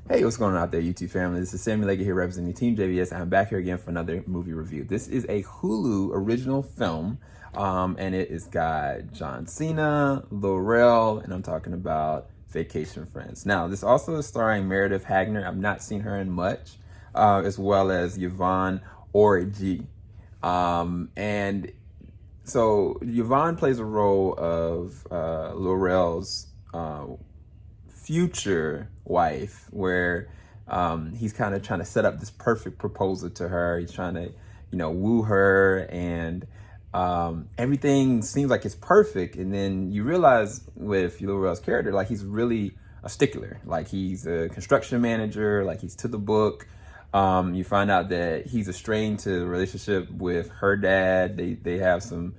Hey, what's going on out there, YouTube family? This is Sammy Leggett here representing TeamJVS. I'm back here again for another movie review. This is a Hulu original film, and it has got John Cena, Laurel, and I'm talking about Vacation Friends. Now, this also is starring Meredith Hagner. I've not seen her in much, as well as YvonneOrji. And so Yvonne plays a role of Laurel's future wife, where he's kind of trying to set up this perfect proposal to her. He's trying to, woo her, and everything seems like it's perfect. And then you realize with Laurel's character, like, he's really a stickler. Like, he's a construction manager, like, he's to the book. You find out that he's estranged to the relationship with her dad. They have some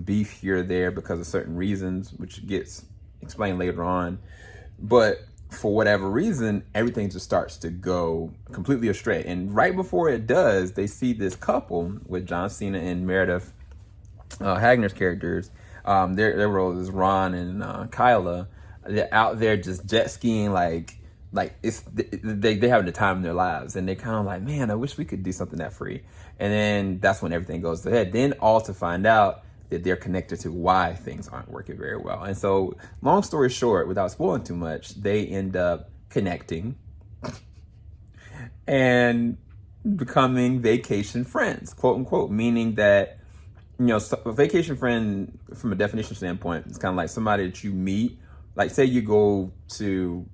beef here or there because of certain reasons, which gets explained later on. But for whatever reason, everything just starts to go completely astray. And right before it does, they see this couple with John Cena and Meredith Hagner's characters. Their role is Ron and Kyla. They're out there just jet skiing, like they having the time of their lives, and they're kind of like, man, I wish we could do something that free. And then that's when everything goes to head. Then all to find out that they're connected to why things aren't working very well. And so, long story short, without spoiling too much, they end up connecting and becoming vacation friends, quote unquote, meaning that, a vacation friend from a definition standpoint is kind of like somebody that you meet. Like, say you go to,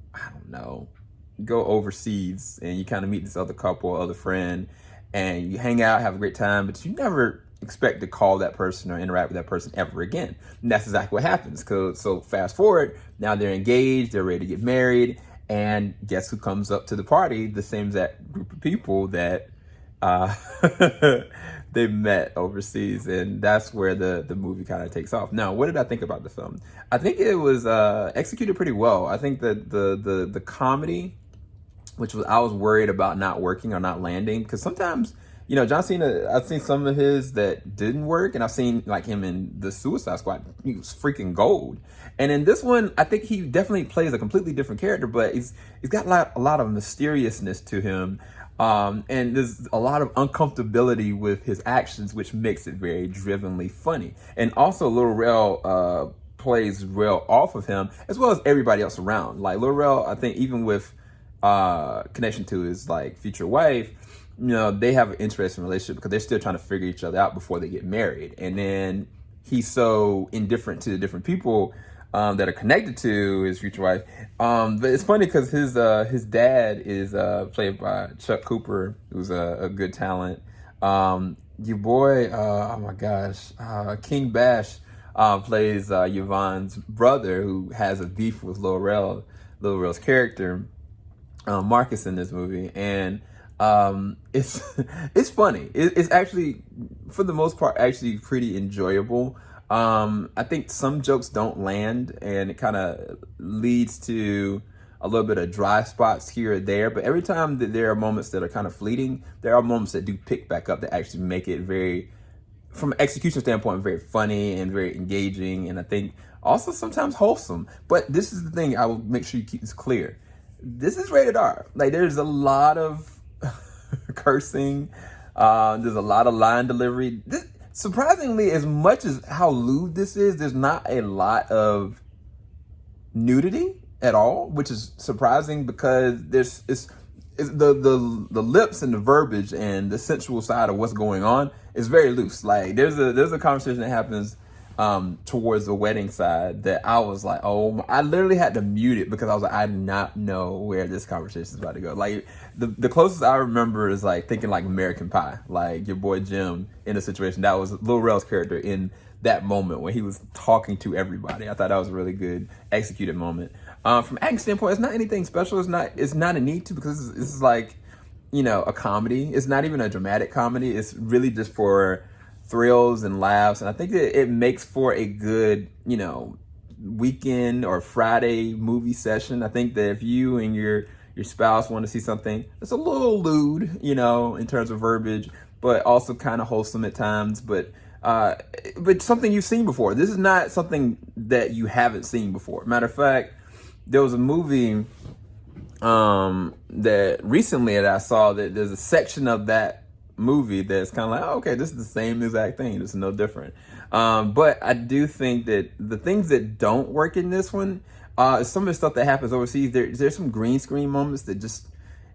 go overseas and you kind of meet this other couple or other friend, and you hang out, have a great time, but you never expect to call that person or interact with that person ever again. And that's exactly what happens. So fast forward, now they're engaged, they're ready to get married, and guess who comes up to the party? The same exact group of people that they met overseas. And that's where the movie kind of takes off. Now, what did I think about the film? I think it was executed pretty well. I think that the comedy, I was worried about not working or not landing, because sometimes, John Cena, I've seen some of his that didn't work, and I've seen like him in the Suicide Squad. He was freaking gold. And in this one, I think he definitely plays a completely different character, but he's got a lot of mysteriousness to him. And there's a lot of uncomfortability with his actions, which makes it very drivenly funny. And also Laurel plays well off of him, as well as everybody else around. Like, Laurel, I think, even with connection to his like future wife, they have an interesting relationship because they're still trying to figure each other out before they get married. And then he's so indifferent to the different people that are connected to his future wife. But it's funny because his dad is played by Chuck Cooper, who's a good talent. Your boy, oh my gosh, King Bash plays Yvonne's brother, who has a beef with Laurel's character, Marcus, in this movie. And it's funny. It's actually, for the most part, actually pretty enjoyable. I think some jokes don't land, and it kind of leads to a little bit of dry spots here or there. But every time that there are moments that are kind of fleeting, there are moments that do pick back up that actually make it very, from an execution standpoint, very funny and very engaging, and I think also sometimes wholesome. But this is the thing, I will make sure you keep this clear. This is rated R. Like, there's a lot of cursing, there's a lot of line delivery. Surprisingly, as much as how lewd this is, there's not a lot of nudity at all, which is surprising because it's the lips and the verbiage and the sensual side of what's going on is very loose. Like, there's a conversation that happens towards the wedding side that I was like, I literally had to mute it because I was like, I do not know where this conversation is about to go. Like, the closest I remember is like thinking like American Pie, like your boy Jim in a situation. That was Laurel's character in that moment when he was talking to everybody. I thought that was a really good executed moment. From acting standpoint, it's not anything special. It's not a need to, because this is like, a comedy. It's not even a dramatic comedy. It's really just for thrills and laughs, and I think it makes for a good, weekend or Friday movie session. I think that if you and your spouse want to see something that's a little lewd, in terms of verbiage, but also kind of wholesome at times, but something you've seen before. This is not something that you haven't seen before. Matter of fact, there was a movie that recently that I saw that there's a section of that movie that's kind of like, oh, okay, this is the same exact thing. This is no different. But I do think that the things that don't work in this one, some of the stuff that happens overseas, there's some green screen moments that just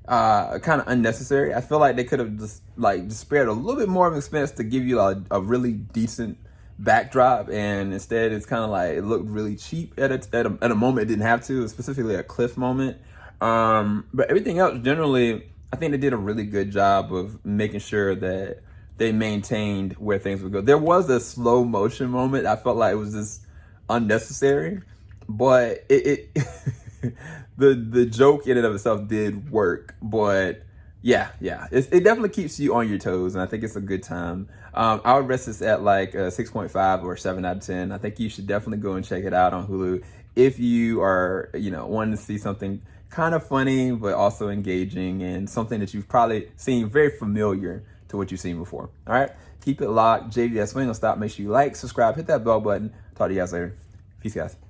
kind of unnecessary. I feel like they could have just spared a little bit more of expense to give you a really decent backdrop, and instead it's kind of like it looked really cheap at a moment it didn't have to, specifically a cliff moment. But everything else, generally, I think they did a really good job of making sure that they maintained where things would go. There was a slow motion moment. I felt like it was just unnecessary, but it the joke in and of itself did work. But yeah, it definitely keeps you on your toes, and I think it's a good time. I would rest this at like a 6.5 or 7 out of 10. I think you should definitely go and check it out on Hulu if you are, wanting to see something kind of funny but also engaging, and something that you've probably seen very familiar to what you've seen before. All right, keep it locked. JVS, we ain't gonna stop. Make sure you like, subscribe, hit that bell button. Talk to you guys later. Peace, guys.